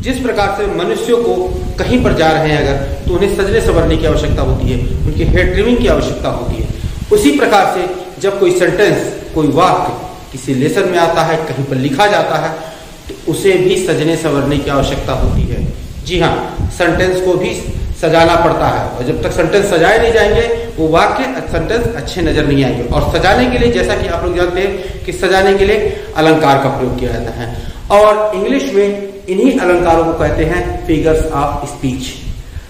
जिस प्रकार से मनुष्यों को कहीं पर जा रहे हैं अगर, तो उन्हें सजने संवरने की आवश्यकता होती है, उनके हेयर ट्रिमिंग की आवश्यकता होती है। उसी प्रकार से जब कोई सेंटेंस, कोई वाक्य किसी लेसन में आता है, कहीं पर लिखा जाता है, तो उसे भी सजने संवरने की आवश्यकता होती है। जी हाँ, सेंटेंस को भी सजाना पड़ता है, और जब तक सेंटेंस सजाए नहीं जाएंगे वो वाक्य, सेंटेंस अच्छे नजर नहीं आएंगे। और सजाने के लिए, जैसा कि आप लोग जानते हैं कि सजाने के लिए अलंकार का प्रयोग किया जाता है, और इंग्लिश में इन्हीं अलंकारों को कहते हैं फिगर्स ऑफ स्पीच।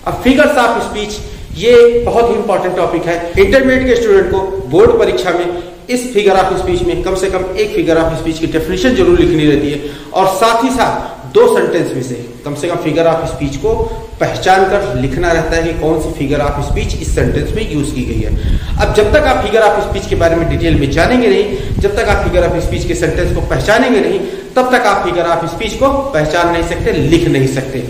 अब फिगर्स ऑफ स्पीच ये बहुत ही इंपॉर्टेंट टॉपिक है। इंटरमीडिएट के स्टूडेंट को बोर्ड परीक्षा में इस फिगर ऑफ स्पीच में कम से कम एक फिगर ऑफ स्पीच की डेफिनेशन जरूर लिखनी रहती है, और साथ ही साथ दो सेंटेंस में से कम फिगर ऑफ स्पीच को पहचान कर लिखना रहता है कि कौन सी फिगर ऑफ स्पीच इस सेंटेंस में यूज की गई है। अब जब तक आप फिगर ऑफ स्पीच के बारे में डिटेल में जानेंगे नहीं, जब तक आप फिगर ऑफ स्पीच के सेंटेंस को पहचानेंगे नहीं, तब तक आप फिगर ऑफ स्पीच को पहचान नहीं सकते, लिख नहीं सकते।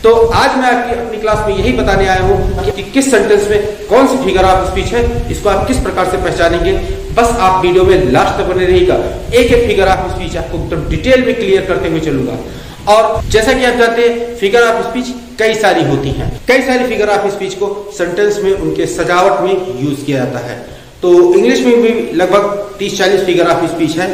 तो आज मैं आपकी अपनी क्लास में यही बताने आया हूं कि किस सेंटेंस में कौन सी फिगर ऑफ स्पीच है, इसको आप किस प्रकार से पहचानेंगे। बस आप वीडियो में लास्ट तक बने रहिएगा, एक एक फिगर ऑफ स्पीच आपको एकदम डिटेल में क्लियर करते हुए चलूंगा। और जैसा कि आप जानते हैं, फिगर ऑफ स्पीच कई सारी होती हैं। कई सारी फिगर ऑफ स्पीच को सेंटेंस में, उनके सजावट में यूज किया जाता है। तो इंग्लिश में भी लगभग 30-40 फिगर ऑफ स्पीच है।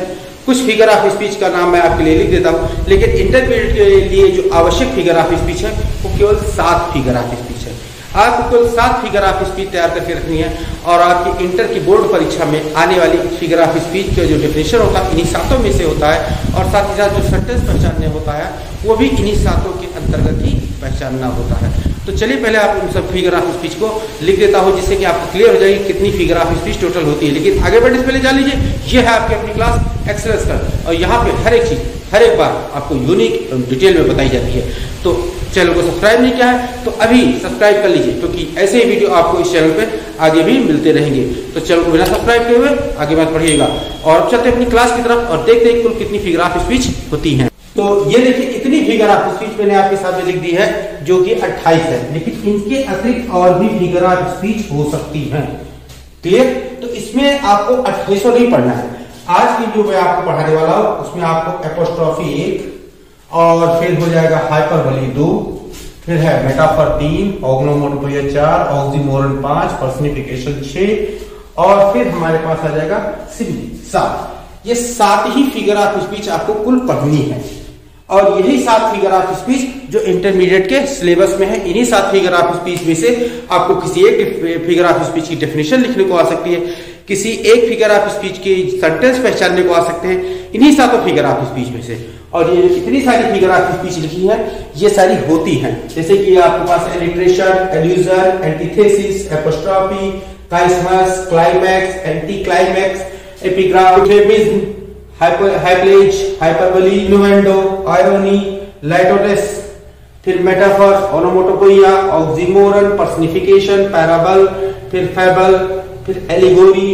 कुछ फिगर ऑफ स्पीच का नाम मैं आपके लिए लिख देता हूं, लेकिन इंटरमीडिएट के लिए जो आवश्यक फिगर ऑफ स्पीच है वो केवल 7 फिगर ऑफ स्पीच है। आपको केवल 7 फिगर ऑफ स्पीच तैयार करके रखनी है, और आपकी इंटर की बोर्ड परीक्षा में आने वाली फिगर ऑफ स्पीच का जो डेफिनेशन होता है इन्हीं 7 में से होता है, और साथ ही साथ जो सेंटेंस पहचानने होता है वो भी इन्हीं 7 के अंतर्गत ही पहचानना होता है। तो चलिए पहले आप उन सब फिगर ऑफ स्पीच को लिख देता हूं, जिससे कि आपको क्लियर हो जाएगी कितनी फिगर ऑफ स्पीच टोटल होती है। लेकिन आगे बढ़ने से पहले जान लीजिए, ये है आपकी अपनी क्लास एक्सेलेंस का, और यहाँ पे हर एक चीज, हर एक बार आपको यूनिक डिटेल में बताई जाती है। तो चैनल को सब्सक्राइब नहीं किया है तो अभी सब्सक्राइब कर लीजिए, क्योंकि ऐसे ही वीडियो आपको इस चैनल पे आगे भी मिलते रहेंगे। तो चैनल को बिना सब्सक्राइब किए हुए आगे बात पढ़िएगा, और अब चलते अपनी क्लास की तरफ और देखते हैं कुल कितनी फिगर ऑफ स्पीच होती है। तो ये देखिए, इतनी फिगर ऑफ स्पीच मैंने आपके सामने लिख दी है, जो कि 28 है, लेकिन इनके अतिरिक्त और भी फिगर ऑफ स्पीच हो सकती है। क्लियर? तो इसमें आपको 28 नहीं पढ़ना है। आज की जो मैं आपको पढ़ाने वाला हूं उसमें आपको एपोस्ट्रोफी 1, और फिर हो जाएगा हाइपरबोली 2, फिर है मेटाफर 3, ओग्नोमोटोपोइया 4, ऑक्सीमोरन 5, पर्सनिफिकेशन 6, और फिर हमारे पास आ जाएगा सिमिली 7। ये 7 ही फिगर ऑफ स्पीच आपको कुल पढ़नी है, और यही 7 फिगर ऑफ स्पीच जो इंटरमीडिएट के सिलेबस में है। इन्हीं 7 फिगर ऑफ स्पीच में से आपको किसी एक फिगर ऑफ स्पीच की डेफिनेशन लिखने को आ सकती है, किसी एक फिगर ऑफ स्पीच के सेंटेंस पहचानने को आ सकते हैं, इन्हीं 7 फिगर ऑफ स्पीच में से। और ये इतनी सारी फिगर ऑफ स्पीच लिखी है, ये सारी होती हैं, जैसे कि आपके पास alliteration, allusion, antithesis, apostrophe, chiasmus, climax, anti climax, epigraph, euphemism, hypallage, hyperbole, innuendo, irony, litotes, फिर metaphor, onomatopoeia, oxymoron, personification, parable, फिर फैबल, फिर एलिगोरी,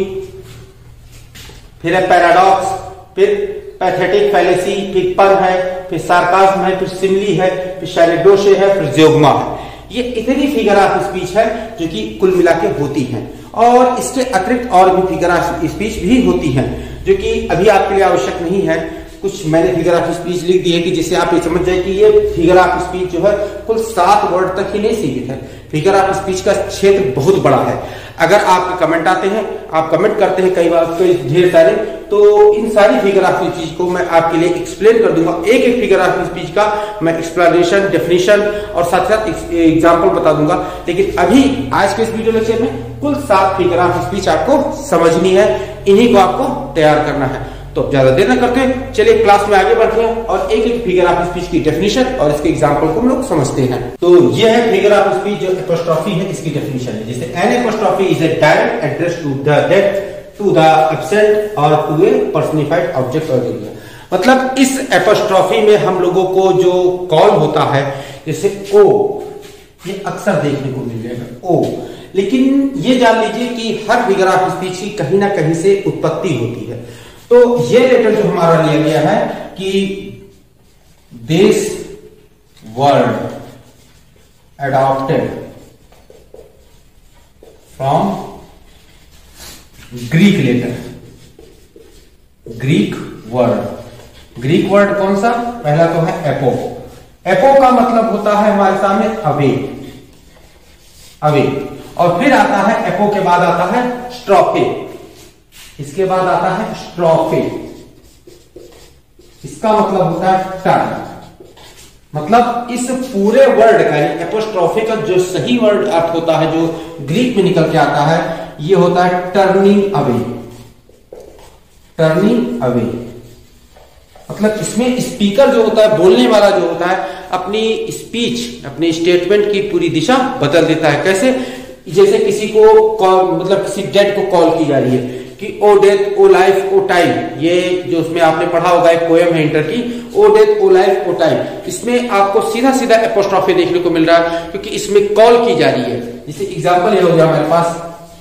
फिर है पैराडॉक्स, फिर पैथेटिक फैलेसी, फिर पर है, फिर सार्कास्म है, फिर सिमिली है, फिर शैलेडोशे है, फिर ज़्योग्मा है। ये इतनी फिगर ऑफ स्पीच है जो कि कुल मिला के होती हैं, और इसके अतिरिक्त और भी फिगर ऑफ स्पीच भी होती हैं, जो कि अभी आपके लिए आवश्यक नहीं है। कुछ मैंने फिगर ऑफ स्पीच लिख दी है कि जिससे आप ये समझ जाए कि ये फिगर ऑफ स्पीच जो है कुल 7 वर्ड तक ही नहीं सीमित है। फिगर ऑफ स्पीच का क्षेत्र बहुत बड़ा है। अगर आपके कमेंट आते हैं, आप कमेंट करते हैं कई बार ढेर सारे, तो इन सारी फिगर ऑफ स्पीच को मैं आपके लिए एक्सप्लेन कर दूंगा। एक एक फिगर ऑफ स्पीच का मैं एक्सप्लेनेशन, डेफिनेशन और साथ साथ एग्जांपल बता दूंगा। लेकिन अभी आज के इस वीडियो लेक्चर में कुल 7 फिगर ऑफ स्पीच आपको समझनी है, इन्हीं को आपको तैयार करना है। तो ज्यादा देर न करते हैं, चलिए क्लास में आगे बढ़ते हैं और एक एक फिगर ऑफ स्पीच की डेफिनेशन और इसके एग्जांपल को हम लोग समझते हैं। तो ये है फिगर ऑफ स्पीच जो एपोस्ट्रोफी है, इसकी डेफिनेशन है। जैसे an apostrophe is a direct address to the death, to the absent और टू ए पर्सनिफाइड ऑब्जेक्ट और एरिया। मतलब इस एपोस्ट्रोफी में हम लोगों को जो कॉल होता है, जैसे ओ, ये अक्सर देखने को मिल जाएगा ओ, लेकिन ये जान लीजिए कि हर फिगर ऑफ स्पीच की कहीं ना कहीं से उत्पत्ति होती है। तो ये लेटर जो हमारा लिया गया है कि this word adopted from Greek letter, Greek word. Greek word कौन सा? पहला तो है एपो, एपो का मतलब होता है हमारे सामने अवे, अवे। और फिर आता है एपो के बाद आता है स्ट्रोफे, इसके बाद आता है स्ट्रोफे, इसका मतलब होता है टर्न। मतलब इस पूरे वर्ड का एपोस्ट्रोफे का जो सही वर्ड अर्थ होता है, जो ग्रीक में निकल के आता है, ये होता है टर्निंग अवे, टर्निंग अवे। मतलब इसमें स्पीकर जो होता है, बोलने वाला जो होता है, अपनी स्पीच, अपनी स्टेटमेंट की पूरी दिशा बदल देता है। कैसे? जैसे किसी को कॉल, मतलब किसी डेड को कॉल की जा रही है कि O death O life O time, ये जो उसमें आपने पढ़ा होगा एक पोएम है इंटर की, ओ death O life O time. इसमें आपको सीधा सीधा एपोस्ट्रोफी देखने को मिल रहा है, क्योंकि इसमें कॉल की जा रही है। जैसे एग्जांपल ये हो गया हमारे पास,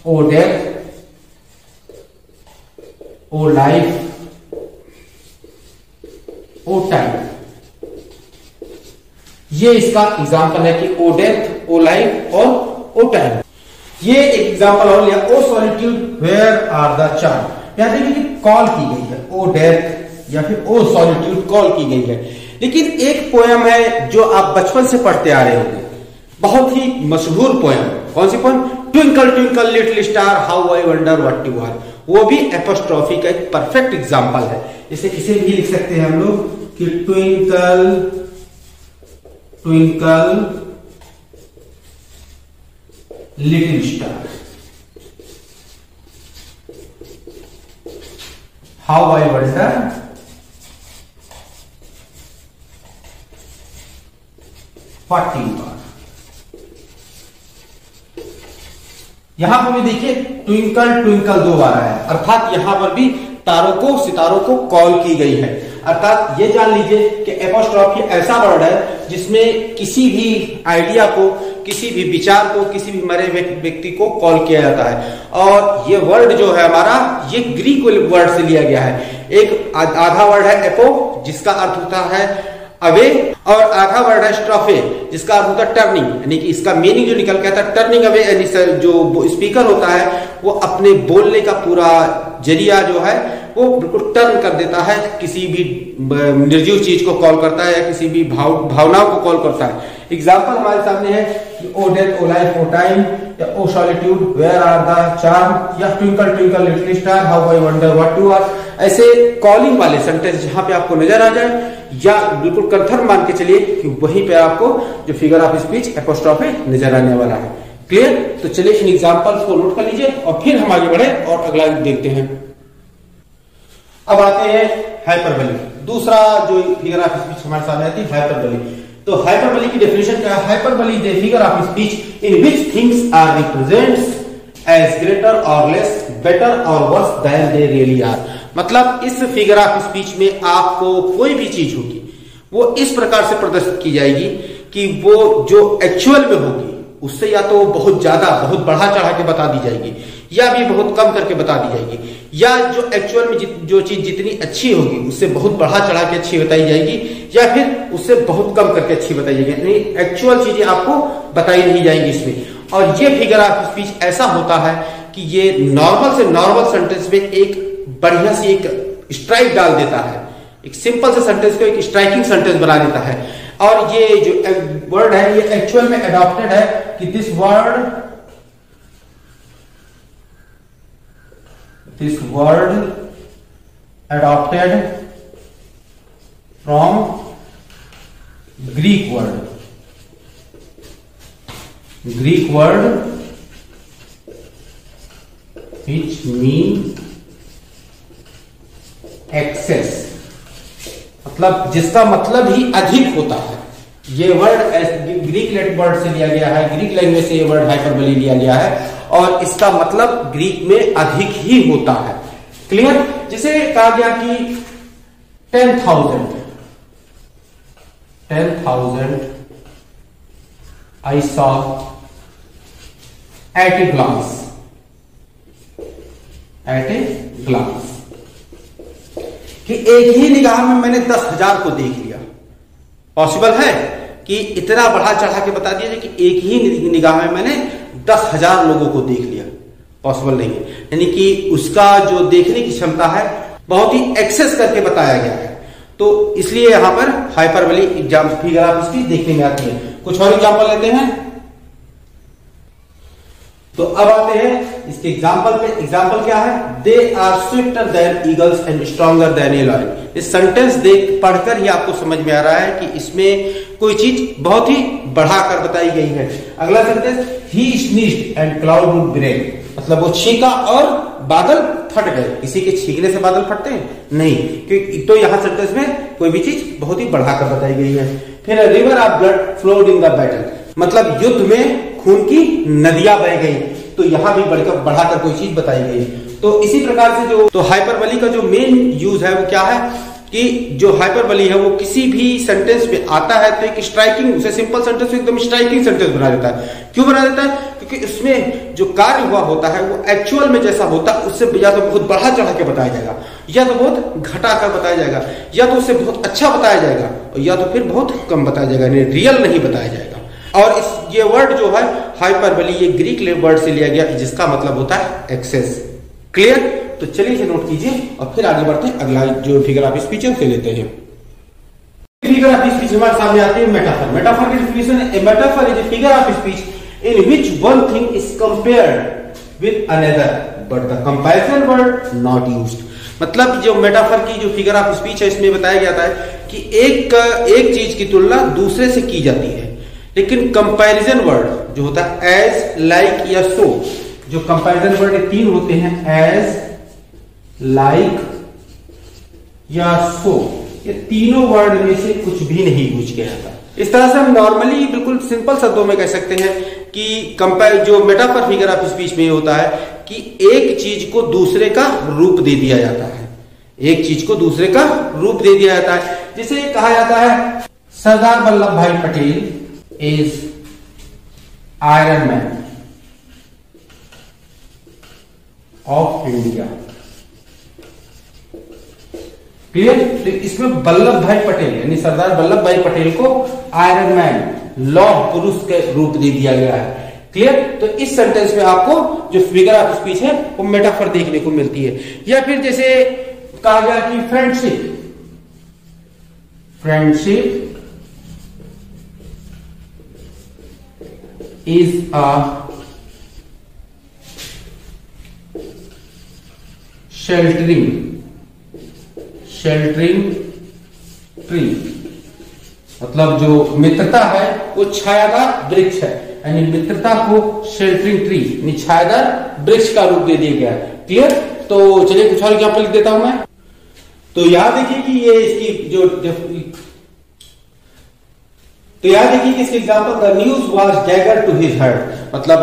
ओ death O life O time, ये इसका एग्जांपल है कि ओ डेथ ओ लाइफ और ओ टाइम। ये एक एग्जांपल और लिया, O solitude where are the charm. यहां देखिए कि कॉल की गई है, ओ डेथ या फिर ओ सॉलिट्यूड कॉल की गई है। लेकिन एक पोएम है जो आप बचपन से पढ़ते आ रहे होंगे, बहुत ही मशहूर पोएम। कौन सी poem? Twinkle twinkle little star how I wonder what you are. वो भी एपोस्ट्रोफी का एक परफेक्ट एग्जांपल है। जैसे इसे भी लिख सकते हैं हम लोग कि twinkle twinkle little star how I wonder what you are. यहां पर भी देखिए ट्विंकल ट्विंकल दो बार आया, अर्थात यहां पर भी तारों को, सितारों को कॉल की गई है। अर्थात ये जान लीजिए कि एपोस्ट्रोफी ऐसा वर्ड है जिसमें किसी भी आइडिया को, किसी भी विचार को, किसी भी मरे व्यक्ति को कॉल किया जाता है। और ये वर्ड जो है हमारा, ये ग्रीक वर्ड से लिया गया है। एक आधा वर्ड है एपो, जिसका अर्थ होता है अवे, और आधा वर्ड है स्ट्रोफे, जिसका अर्थ होता है टर्निंग। यानी कि इसका मीनिंग जो निकल के आता है टर्निंग अवे, यानी जो स्पीकर होता है वो अपने बोलने का पूरा जरिया जो है वो बिल्कुल टर्न कर देता है, किसी भी निर्जीव चीज को कॉल करता है या किसी भी भावनाओं को कॉल करता है। एग्जाम्पल हमारे सामने है कि O death O life O time, या O solitude where are the charm, या twinkle twinkle little star how I wonder what you are. ऐसे कॉलिंग वाले सेंटेंस जहां पे आपको नजर आ जाए, या बिल्कुल कंफर्म मान के चलिए कि वहीं पे आपको जो फिगर ऑफ स्पीच एपोस्ट्रोफी नजर आने वाला है। क्लियर? तो चलिए इन एग्जांपल्स को नोट कर लीजिए और फिर हम आगे बढ़े और अगला देखते हैं। अब आते हैं हाइपरबोली। दूसरा जो फिगर ऑफ स्पीच हमारे सामने आती है हाइपरबोली। तो हाइपरबोली की डेफिनेशन क्या है? Hyperbole is a figure of speech in which things are represents as greater or less, better or worse than they really are. मतलब इस फिगर ऑफ स्पीच में आपको कोई भी चीज होगी वो इस प्रकार से प्रदर्शित की जाएगी कि वो जो एक्चुअल में होगी उससे या तो बहुत ज्यादा, बहुत बढ़ा चढ़ा के बता दी जाएगी, या भी बहुत कम करके बता दी जाएगी, या जो एक्चुअल में जो चीज जितनी अच्छी होगी उससे बहुत बढ़ा चढ़ा के अच्छी बताई जाएगी, या फिर उससे बहुत कम करके अच्छी बताई जाएगी। एक्चुअल चीजें आपको बताई नहीं जाएंगी इसमें। और ये फिगर ऑफ स्पीच ऐसा होता है कि ये नॉर्मल से नॉर्मल सेंटेंस में एक बढ़िया सी एक स्ट्राइक डाल देता है, एक सिंपल से सेंटेंस को एक स्ट्राइकिंग सेंटेंस बना देता है। और ये जो वर्ड है ये एक्चुअल में एडॉप्टेड है कि this word adopted from Greek word which mean excess, मतलब जिसका मतलब ही अधिक होता है। ये वर्ड ग्रीक वर्ड से लिया गया है, ग्रीक लैंग्वेज से ये वर्ड हाइपरबोली लिया गया है और इसका मतलब ग्रीक में अधिक ही होता है। क्लियर? जिसे कहा गया कि 10,000 I saw at a glance, कि एक ही निगाह में मैंने 10,000 को देख लिया। पॉसिबल है कि इतना बढ़ा चढ़ा के बता दिया जाए कि एक ही निगाह में मैंने 10,000 लोगों को देख लिया? पॉसिबल नहीं है। यानी कि उसका जो देखने की क्षमता है बहुत ही एक्सेस करके बताया गया है। तो इसलिए यहां पर हाइपरबोली फिगर ऑफ स्पीच देखने में आती है। कुछ और एग्जांपल लेते हैं। तो अब आते हैं इसके एग्जाम्पल पे। एग्जाम्पल क्या है? They are swifter than eagles and stronger than a lion. इस सेंटेंस देख पढ़कर ही आपको समझ में आ रहा है कि इसमें कोई चीज बहुत ही बढ़ाकर बताई गई है। अगला sentence, he sneezed and cloud would break, मतलब वो छींका और बादल फट गए। किसी के छींकने से बादल फटते हैं? नहीं, क्योंकि तो यहां सेंटेंस में कोई भी चीज बहुत ही बढ़ाकर बताई गई है। फिर river of blood flowed in the battle, मतलब युद्ध में खून की नदियां बह गई। तो यहां भी बढ़ाकर कोई चीज बताई गई। तो इसी प्रकार से जो तो हाइपरबोली का जो मेन यूज है वो क्या है कि जो हाइपरबोली है वो किसी भी सेंटेंस में आता है तो एक स्ट्राइकिंग, उसे सिंपल सेंटेंस एकदम स्ट्राइकिंग सेंटेंस बना देता है। क्यों बना देता है? क्योंकि उसमें जो कार्य हुआ होता है वो एक्चुअल में जैसा होता है उससे या तो बहुत बढ़ा चढ़ा के बताया जाएगा, या तो बहुत घटा कर बताया जाएगा, या तो उससे बहुत अच्छा बताया जाएगा, या तो फिर बहुत कम बताया जाएगा, रियल नहीं बताया जाएगा। और ये वर्ड जो है हाइपरबोली, ये ग्रीक वर्ड से लिया गया जिसका मतलब होता है एक्सेस। क्लियर? तो चलिए इसे नोट कीजिए और फिर आगे बढ़ते हैं। अगला जो फिगर ऑफ स्पीच है उसे लेते हैं। फिगर ऑफ स्पीच हमारे सामने आती है मेटाफर। मेटाफर की डेफिनेशन है, a metaphor is a figure of speech in which one thing is compared with another but the comparison word not used. मतलब जो मेटाफर की जो फिगर ऑफ स्पीच है इसमें बताया जाता है कि एक चीज की तुलना दूसरे से की जाती है, लेकिन कंपैरिजन वर्ड जो होता है एज, लाइक या सो, जो कंपैरिजन वर्ड तीन होते हैं, एज, लाइक या सो, ये तीनों वर्ड में से कुछ भी नहीं यूज किया जाता। इस तरह से हम नॉर्मली बिल्कुल सिंपल शब्दों में कह सकते हैं कि जो मेटाफर फिगर ऑफ स्पीच में होता है कि एक चीज को दूसरे का रूप दे दिया जाता है, एक चीज को दूसरे का रूप दे दिया जाता है। जिसे कहा जाता है सरदार वल्लभ भाई Patel is Iron Man of India। Clear? तो इसमें वल्लभ भाई पटेल यानी सरदार वल्लभ भाई पटेल को आयरन मैन, लौह पुरुष के रूप दे दिया गया है। क्लियर? तो इस सेंटेंस में आपको जो फिगर ऑफ स्पीच है वो मेटाफर देखने को मिलती है। या फिर जैसे कहा गया कि friendship is a sheltering tree, मतलब जो मित्रता है वो छायादार वृक्ष है, यानी मित्रता को शेल्टरिंग ट्री यानी छायादार वृक्ष का रूप दे दिया गया है। क्लियर? तो चलिए कुछ और एग्जांपल लिख देता हूं मैं। तो यहां देखिए कि ये इसकी याद देखिए कि इसके example, the news was dagger to his heart, मतलब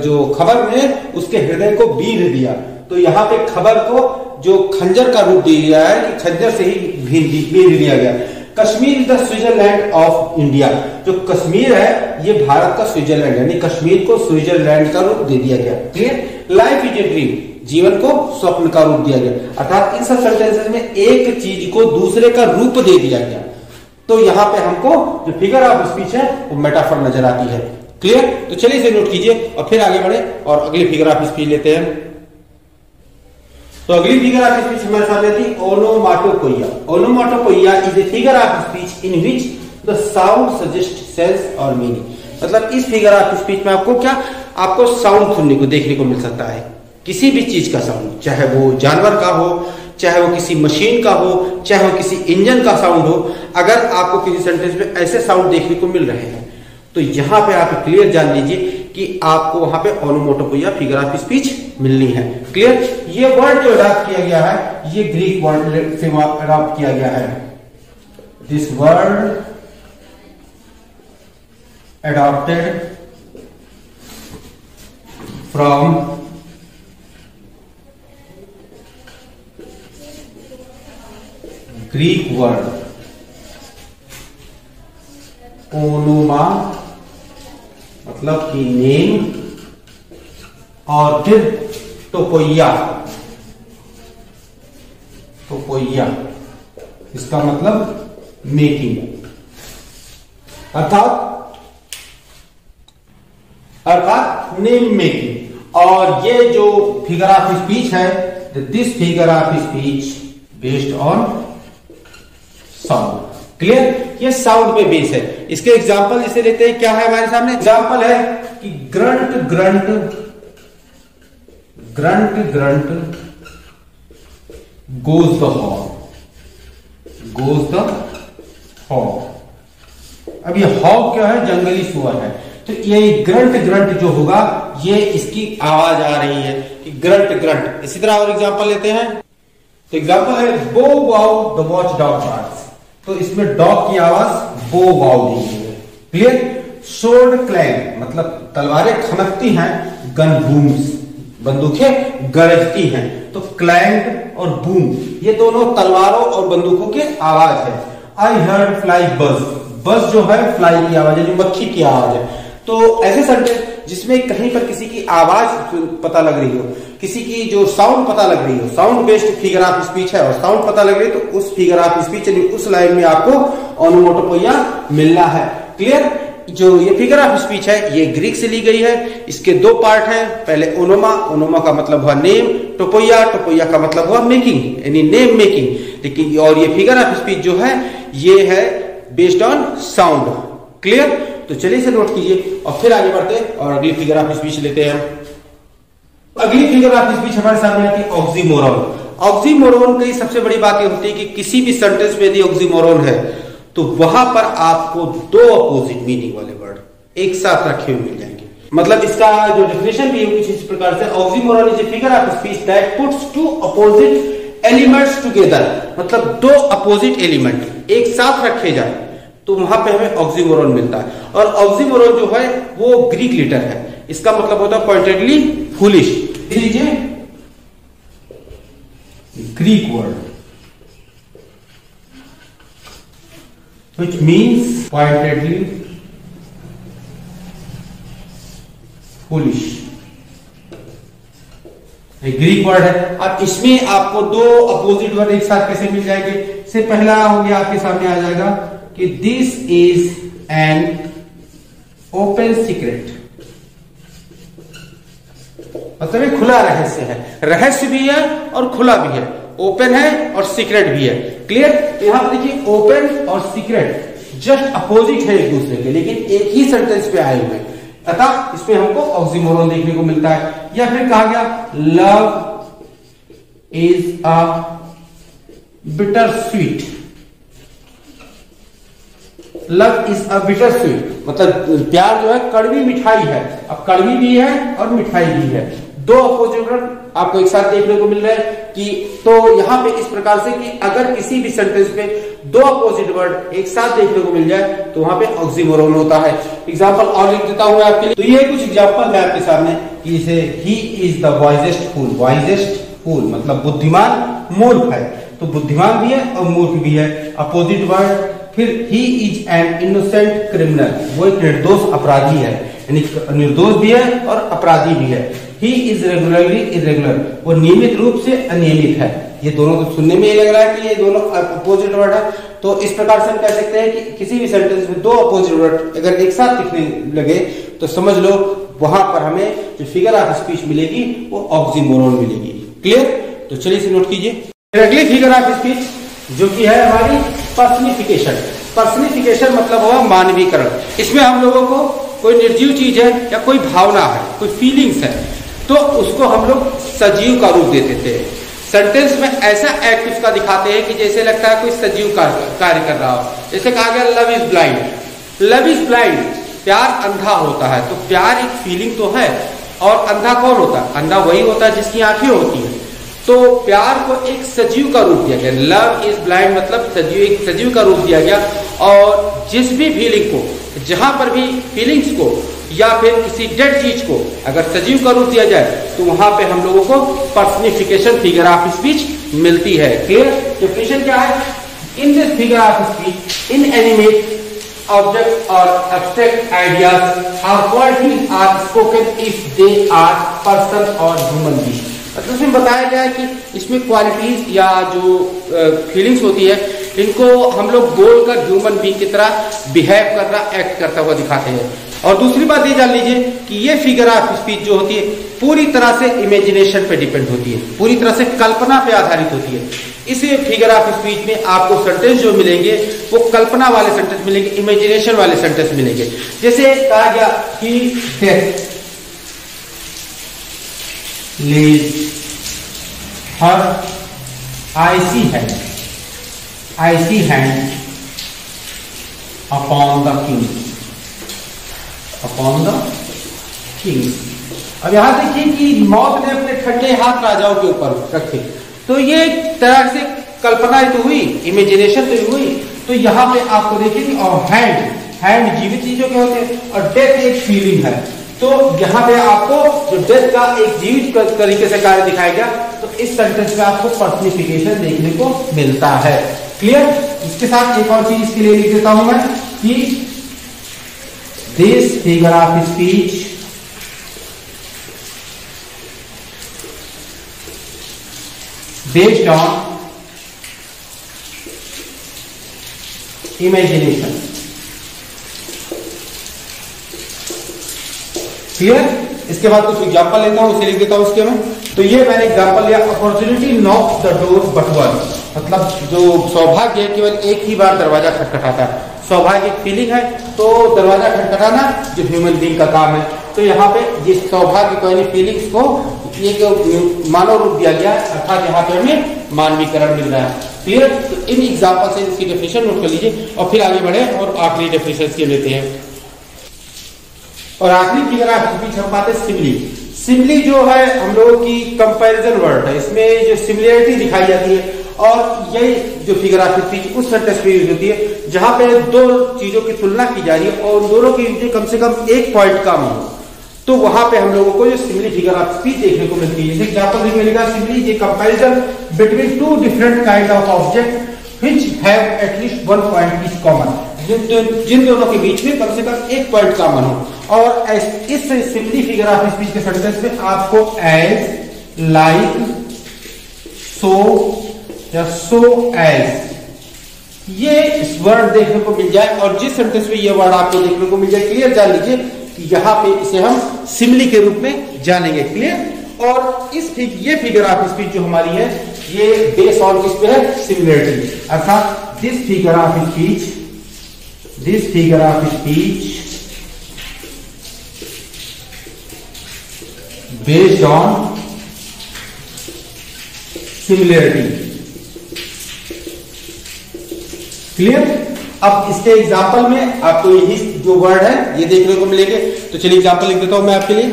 जो खबर में उसके हृदय को बीध दिया। तो यहाँ पे खबर को जो खंजर का रूप दे दिया है कि खंजर से ही बीध दिया गया। Kashmir is the Switzerland of India, जो कश्मीर है ये भारत का स्विट्जरलैंड, यानी कश्मीर को स्विट्जरलैंड का रूप दे दिया गया। Clear? Life is a dream, जीवन को स्वप्न का रूप दिया गया। अर्थात इन सब सेंटेंसेस में एक चीज को दूसरे का रूप दे दिया गया। तो यहां पे हमको जो फिगर ऑफ स्पीच है वो मेटाफर नजर आती है। क्लियर? तो चलिए इसे नोट कीजिए और फिर आगे बढ़े और अगली फिगर ऑफ स्पीच लेते हैं। तो अगली फिगर ऑफ स्पीच हमारे सामने थी onomatopoeia. Onomatopoeia is a figure of speech in which the sound suggest sense और मीनिंग। मतलब इस फिगर ऑफ स्पीच में आपको साउंड सुनने को देखने को मिल सकता है, किसी भी चीज का साउंड, चाहे वो जानवर का हो, चाहे वो किसी मशीन का हो, चाहे वो किसी इंजन का साउंड हो। अगर आपको किसी सेंटेंस में ऐसे साउंड देखने को मिल रहे हैं तो यहां पे आप क्लियर जान लीजिए कि आपको वहां पे ओनोमाटोपोइया फिगर ऑफ स्पीच मिलनी है। क्लियर? ये वर्ड जो अडॉप्ट किया गया है ये ग्रीक वर्ड से अडॉप्ट किया गया है। This word adopted from Greek word ओनोमा मतलब कि नेम और फिर टोपोइया, टोपोइया इसका मतलब मेकिंग, अर्थात नेम मेकिंग। और ये जो फिगर ऑफ स्पीच है, this figure of speech based on sound. Clear? ये साउंड पे बेस है। इसके एग्जांपल जैसे लेते हैं, क्या है हमारे सामने एग्जांपल है कि grunt grunt grunt grunt goes the horn, goes the horn. अब ये हॉग क्या है? जंगली सुअर है। तो ये ग्रंट ग्रंट जो होगा ये इसकी आवाज आ रही है कि ग्रंट ग्रंट। इसी तरह और एग्जांपल लेते हैं, तो एग्जांपल है बो wow the watch dog barks. तो इसमें डॉग की आवाज बो वाउ दी गई है। क्लियर? सोर्ड क्लैंग मतलब तलवारें खनकती हैं, गन बूम्स बंदूकें गरजती हैं। तो क्लैंग और बूम ये दोनों तलवारों और बंदूकों की आवाज है। आई हर्ड फ्लाई बज, बज जो है फ्लाई की आवाज है, जो मक्खी की आवाज है। तो ऐसे सेंटेंस जिसमें कहीं पर किसी की आवाज पता लग रही हो, किसी की जो साउंड पता लग रही हो, sound based figure of speech है और साउंड पता लग रही है, तो उस फिगर ऑफ स्पीच यानी उस लाइन में आपको ओनोमोटोपोइया मिलना है। क्लियर? जो ये फिगर ऑफ स्पीच है ये ग्रीक से ली गई है। इसके दो पार्ट हैं, पहले ओनोमा, ओनोमा का मतलब हुआ नेम, टोपोइया, टोपोइया का मतलब हुआ मेकिंग यानी नेम मेकिंग। लेकिन और ये फिगर ऑफ स्पीच जो है ये है बेस्ड ऑन साउंड। क्लियर? तो चलिए इसे नोट कीजिए और फिर आगे बढ़ते हैं और अगली फिगर ऑफ स्पीच लेते हैं। अगली फिगर ऑफ स्पीच हमारे सामने आती है ऑक्सीमोरॉन। ऑक्सीमोरॉन की सबसे बड़ी बात यह होती है कि किसी भी सेंटेंस में यदि ऑक्सीमोरॉन है तो वहां पर आपको दो अपोजिट मीनिंग वाले वर्ड एक साथ रखे हुए मिल जाएंगे। मतलब इसका जो डेफिनेशन भी है कुछ इस प्रकार से, oxymoron is a figure of speech that puts two opposite elements together. मतलब दो अपोजिट एलिमेंट एक साथ रखे जाए तो वहां पे हमें ऑक्सीमोरॉन मिलता है। और ऑक्सीमोरॉन जो है वो ग्रीक लेटर है। इसका मतलब होता है पॉइंटेडली फूलिश। लीजिए Greek word which means pointedly foolish। Greek word है। अब इसमें आपको दो अपोजिट वर्ड एक साथ कैसे मिल जाएंगे? से पहला हो गया आपके सामने आ जाएगा कि this is an open secret, मतलब खुला रहस्य है। रहस्य भी है और खुला भी है, ओपन है और सीक्रेट भी है। क्लियर? तो यहां पर देखिए ओपन और सीक्रेट जस्ट अपोजिट है एक दूसरे के, लेकिन एक ही सेंटेंस पे आए हुए, अतः इसमें हमको ऑक्सीमोरॉन देखने को मिलता है। या फिर कहा गया love is a bitter sweet, love is a bitter sweet मतलब प्यार जो है कड़वी मिठाई है। अब कड़वी भी है और मिठाई भी है, दो अपोजिट वर्ड आपको एक साथ देखने को मिल रहा है कि तो यहां पे इस प्रकार से कि अगर किसी भी सेंटेंस में दो अपोजिट वर्ड एक साथ देखने को मिल जाए तो वहां पे ऑक्सीमोरॉन होता है। एग्जांपल और लिख देता हूं मैं आपके लिए। तो ये कुछ एग्जांपल है आपके सामने कि जैसे he is the wisest fool, wisest fool मतलब बुद्धिमान मूर्ख है। तो बुद्धिमान भी है और मूर्ख भी है, अपोजिट वर्ड। फिर he is an innocent criminal, वो एक निर्दोष अपराधी है, यानी निर्दोष भी है और अपराधी भी है। ही इज रेगुलरली इरेगुलर, वो नियमित रूप से अनियमित है। ये दोनों को सुनने में ये लग रहा है कि ये दोनों अपोजिट वर्ड है। तो इस प्रकार से हम कह सकते हैं कि किसी भी सेंटेंस में दो अपोजिट वर्ड अगर एक साथ दिखने लगे तो समझ लो वहां पर हमें जो फिगर ऑफ स्पीच मिलेगी वो ऑक्सीमोरॉन मिलेगी। क्लियर? तो चलिए इसे नोट कीजिए। अगली फिगर ऑफ स्पीच जो कि है हमारी पर्सनिफिकेशन। पर्सनिफिकेशन मतलब हुआ मानवीकरण। इसमें हम लोगों को कोई निर्जीव चीज है या कोई भावना है, कोई फीलिंग्स है, तो उसको हम लोग सजीव का रूप दे देते हैं। सेंटेंस में ऐसा एक्ट उसका दिखाते हैं कि जैसे लगता है कोई सजीव कार्य कर रहा हो। जैसे कहा गया love is blind, love is blind प्यार अंधा होता है। तो प्यार एक फीलिंग तो है और अंधा कौन होता है? अंधा वही होता है जिसकी आंखें होती हैं। तो प्यार को एक सजीव का रूप दिया गया, लव इज ब्लाइंड मतलब सजीव, एक सजीव का रूप दिया गया। और जिस भी फीलिंग को, जहां पर भी फीलिंग्स को या फिर किसी डेड चीज को अगर सजीव का रूप दिया जाए तो वहां पे हम लोगों को पर्सनिफिकेशन फिगर ऑफ स्पीच मिलती है। क्लियर? डेफिनेशन क्या है? In this figure of speech inanimate objects or abstract ideas or qualities are spoken if they are person or human being। मतलब इसमें बताया गया है कि इसमें क्वालिटीज या जो फीलिंग्स होती है इनको हम लोग बोलकर ह्यूमन बीइंग की तरह बिहेव कर रहा, एक्ट करता हुआ दिखाते हैं। और दूसरी बात ये जान लीजिए कि ये फिगर ऑफ स्पीच जो होती है पूरी तरह से इमेजिनेशन पे डिपेंड होती है, पूरी तरह से कल्पना पे आधारित होती है। इस फिगर ऑफ स्पीच में आपको सेंटेंस जो मिलेंगे वो कल्पना वाले सेंटेंस मिलेंगे, इमेजिनेशन वाले सेंटेंस मिलेंगे। जैसे कहा गया कि death lays her icy hand upon the king. अब यहां देखिए कि मौत ने अपने ठंडे हाथ राजाओं के ऊपर रखे, तो ये एक तरह से कल्पना तो हुई, इमेजिनेशन तो हुई। तो यहाँ पे आपको देखिए और हैंड जीवित चीजों के होते हैं और डेथ एक फीलिंग है, तो यहाँ पे आपको जो डेथ का एक जीवित तरीके से कार्य दिखाया गया, तो इस सेंटेंस में आपको पर्सनिफिकेशन देखने को मिलता है। क्लियर? इसके साथ एक और चीज इसके लिए लिख देता हूं मैं कि this figure of speech based on imagination। Clear? इसके बाद कुछ एग्जांपल लेता हूं, उसे लिख देता हूं उसके में। तो ये मैंने एग्जांपल लिया, opportunity knocks the door but once, मतलब जो सौभाग्य केवल एक ही बार दरवाजा खटखटाता है। सौभाग्य एक फीलिंग है, तो दरवाजा खटखटाना जो ह्यूमन बीइंग का काम है। तो यहाँ पे ये सौभाग्य को यानी फीलिंग्स को ये जो मानव रूप दिया गया, अर्थात यहाँ पे हमें मानवीकरण मिल रहा है। क्लियर? तो इन एग्जांपल से इसकी डेफिनेशन नोट कर लीजिए और फिर आगे बढ़े और आखिरी डेफिनेशन के लेते हैं। और आखिरी फिगर ऑफ स्पीच हम पाते हैं सिमिली। सिमिली जो है हम लोगों की कंपैरिजन वर्ड है, इसमें जो सिमिलरिटी दिखाई जाती है, और ये जो फिगर ऑफ स्पीच उस सेंटेंस में यूज होती है जहां पे दो चीजों की तुलना की जा रही है और दोनों की कम से कम एक पॉइंट कम हो, तो वहां पे हम लोगों को जो सिमिली फिगर ऑफ स्पीच देखने को मिलती है। जैसे एग्जांपल मिलेगा, सिमिली ये comparison between two different kind of object which have at least one point is common, जिन दोनों के बीच में कम से कम एक पॉइंट कॉमन हो। और इस सिमिली फिगर ऑफ स्पीच के सेंटेंस में आपको एज, लाइक, सो या सो एज ये वर्ड देखने को मिल जाए, और जिस सेंटेंस में ये वर्ड आपको देखने को मिल जाए, क्लियर जान लीजिए कि यहाँ पे इसे हम सिमिली के रूप में जानेंगे। क्लियर? और ये फिगर ऑफ स्पीच जो हमारी है ये बेस ऑन किस पे है? सिमिलरिटी। अर्थात this figure of speech based on similarity. Clear? अब इसके एग्जाम्पल में आपको यही जो वर्ड है ये देखने को मिलेंगे। तो चलिए एग्जाम्पल लिख देता हूं मैं आपके लिए।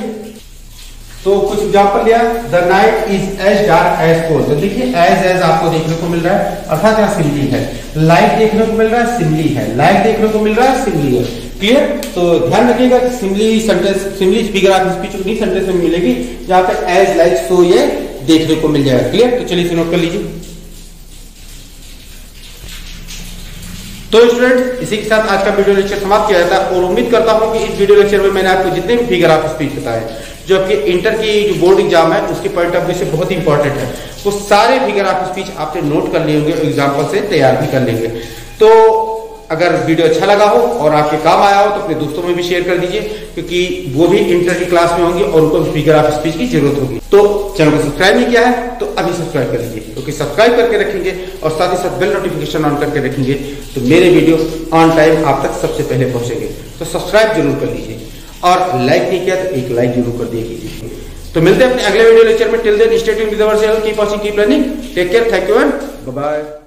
तो कुछ एग्जाम्पल लिया, the night is as dark as coal. तो देखिए एज आपको देखने को मिल रहा है, अर्थात यहाँ सिमिली है। लाइट देखने को मिल रहा है, सिमिली है। लाइट देखने को मिल रहा है, सिमिली है। क्लियर? तो ध्यान रखिएगा कि सिमिली फिगर ऑफ स्पीच उन्हीं सेंटेंस में मिलेगी जहां पे एज, लाइक, सो ये देखने को मिल जाएगा। क्लियर? तो चलिए इसे नोट कर लीजिए। तो स्टूडेंट, इसी के साथ आज का वीडियो लेक्चर समाप्त किया जाता है और उम्मीद करता हूं कि इस वीडियो लेक्चर में मैंने आपको जितने भी फिगर ऑफ स्पीच बताए जो आपके इंटर की जो बोर्ड एग्जाम है उसके पॉइंट ऑफ व्यू से बहुत इंपॉर्टेंट है, वो सारे फिगर ऑफ स्पीच आपने नोट कर लिए होंगे, एग्जाम्पल से तैयार भी कर लेंगे। तो अगर वीडियो अच्छा लगा हो और आपके काम आया हो तो अपने दोस्तों में भी शेयर कर दीजिए, क्योंकि वो भी इंटर की क्लास में होंगे और उनको फिगर ऑफ स्पीच की जरूरत होगी। तो चैनल को सब्सक्राइब नहीं किया है तो अभी सब्सक्राइब कर लीजिए, क्योंकि सब्सक्राइब करके रखेंगे और साथ ही साथ बेल नोटिफिकेशन ऑन करके रखेंगे तो मेरे वीडियो ऑन टाइम आप तक सबसे पहले पहुंचेंगे। तो सब्सक्राइब जरूर कर लीजिए और लाइक नहीं किया तो एक लाइक जरूर कर दिया कीजिए। तो मिलते हैं अपने अगले वीडियो लेक्चर में। Till then stay tuned with our channel, keep watching, keep learning, take care, thank you and bye bye.